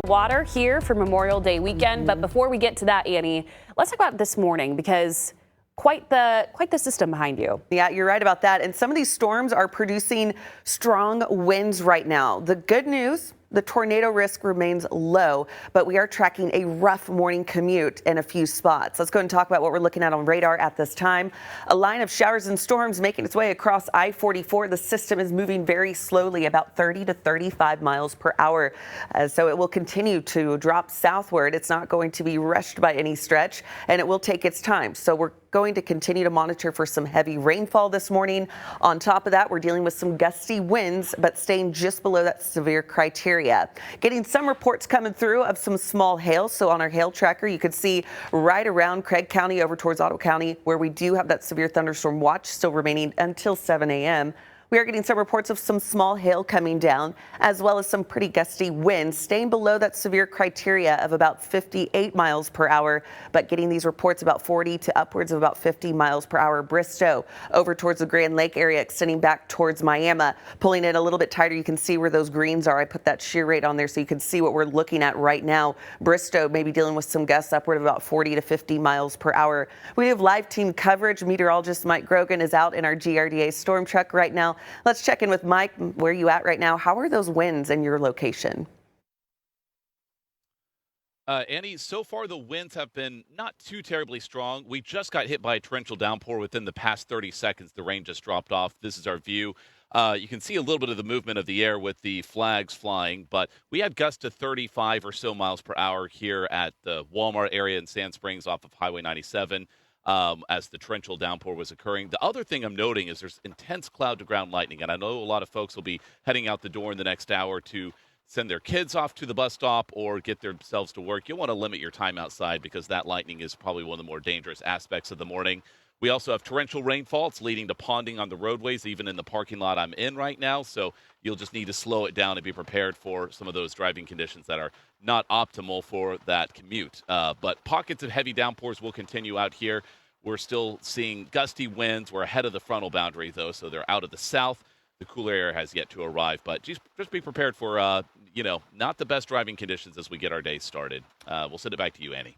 Water here for Memorial Day weekend. But before we get to that, Annie, let's talk about this morning because quite the system behind you. Yeah, you're right about that. And some of these storms are producing strong winds right now. The good news, the tornado risk remains low, but we are tracking a rough morning commute in a few spots. Let's go and talk about what we're looking at on radar at this time. A line of showers and storms making its way across I-44. The system is moving very slowly, about 30 to 35 miles per hour. So it will continue to drop southward. It's not going to be rushed by any stretch, and it will take its time. So we're going to continue to monitor for some heavy rainfall this morning. On top of that, we're dealing with some gusty winds, but staying just below that severe criteria. Getting some reports coming through of some small hail. So on our hail tracker, you could see right around Craig County over towards Otto County, where we do have that severe thunderstorm watch still remaining until 7 a.m. We are getting some reports of some small hail coming down, as well as some pretty gusty winds, staying below that severe criteria of about 58 miles per hour, but getting these reports about 40 to upwards of about 50 miles per hour. Bristow over towards the Grand Lake area, extending back towards Miami, pulling it a little bit tighter. You can see where those greens are. I put that shear rate on there so you can see what we're looking at right now. Bristow may be dealing with some gusts upward of about 40 to 50 miles per hour. We have live team coverage. Meteorologist Mike Grogan is out in our GRDA storm truck right now. Let's check in with Mike. Where are you at right now? How are those winds in your location? Annie, so far the winds have been not too terribly strong. We just got hit by a torrential downpour within the past 30 seconds. The rain just dropped off. This is our view. You can see a little bit of the movement of the air with the flags flying, but we had gusts to 35 or so miles per hour here at the Walmart area in Sand Springs off of Highway 97. As the torrential downpour was occurring. The other thing I'm noting is there's intense cloud-to-ground lightning, and I know a lot of folks will be heading out the door in the next hour to send their kids off to the bus stop or get themselves to work. You'll want to limit your time outside because that lightning is probably one of the more dangerous aspects of the morning. We also have torrential rainfall. It's leading to ponding on the roadways, even in the parking lot I'm in right now. So you'll just need to slow it down and be prepared for some of those driving conditions that are not optimal for that commute. But pockets of heavy downpours will continue out here. We're still seeing gusty winds. We're ahead of the frontal boundary, though, so they're out of the south. The cooler air has yet to arrive. But just be prepared for, not the best driving conditions as we get our day started. We'll send it back to you, Annie.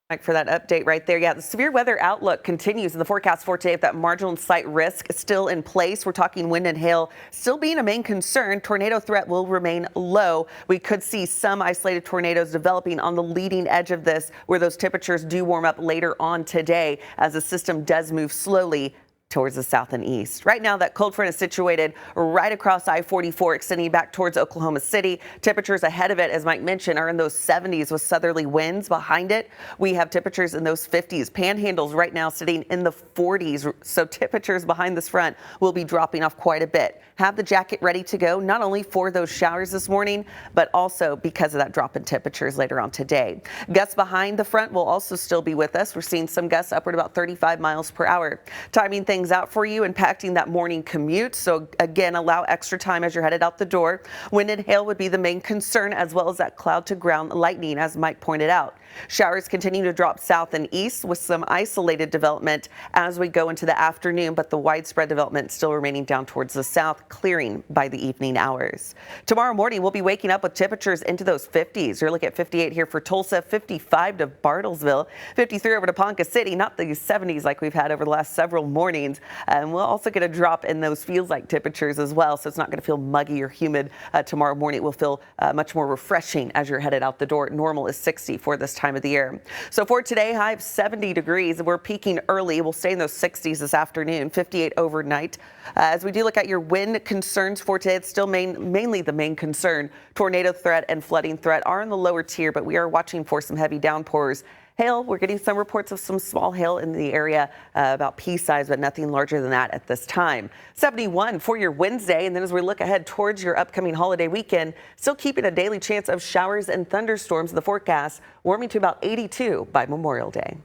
Mike, for that update right there. Yeah, the severe weather outlook continues in the forecast for today. If that marginal site risk is still in place, we're talking wind and hail still being a main concern. Tornado threat will remain low. We could see some isolated tornadoes developing on the leading edge of this, where those temperatures do warm up later on today as the system does move slowly towards the south and east. Right now, that cold front is situated right across I-44, extending back towards Oklahoma City. Temperatures ahead of it, as Mike mentioned, are in those 70s with southerly winds. Behind it, we have temperatures in those 50s. Panhandles right now sitting in the 40s. So temperatures behind this front will be dropping off quite a bit. Have the jacket ready to go, not only for those showers this morning, but also because of that drop in temperatures later on today. Gusts behind the front will also still be with us. We're seeing some gusts upward about 35 miles per hour. Timing things out for you, impacting that morning commute. So again, allow extra time as you're headed out the door. Wind and hail would be the main concern, as well as that cloud to ground lightning, as Mike pointed out. Showers continue to drop south and east with some isolated development as we go into the afternoon, but the widespread development still remaining down towards the south, clearing by the evening hours. Tomorrow morning, we'll be waking up with temperatures into those 50s. You're looking at 58 here for Tulsa, 55 to Bartlesville, 53 over to Ponca City, not the 70s like we've had over the last several mornings. And we'll also get a drop in those feels-like temperatures as well, so it's not going to feel muggy or humid tomorrow morning. It will feel much more refreshing as you're headed out the door. Normal is 60 for this time of the year. So for today, high of 70 degrees. We're peaking early. We'll stay in those 60s this afternoon, 58 overnight. As we do look at your wind concerns for today, it's still mainly the main concern. Tornado threat and flooding threat are in the lower tier, but we are watching for some heavy downpours. Hail, we're getting some reports of some small hail in the area, about pea size, but nothing larger than that at this time. 71 for your Wednesday, and then as we look ahead towards your upcoming holiday weekend, still keeping a daily chance of showers and thunderstorms in the forecast, warming to about 82 by Memorial Day.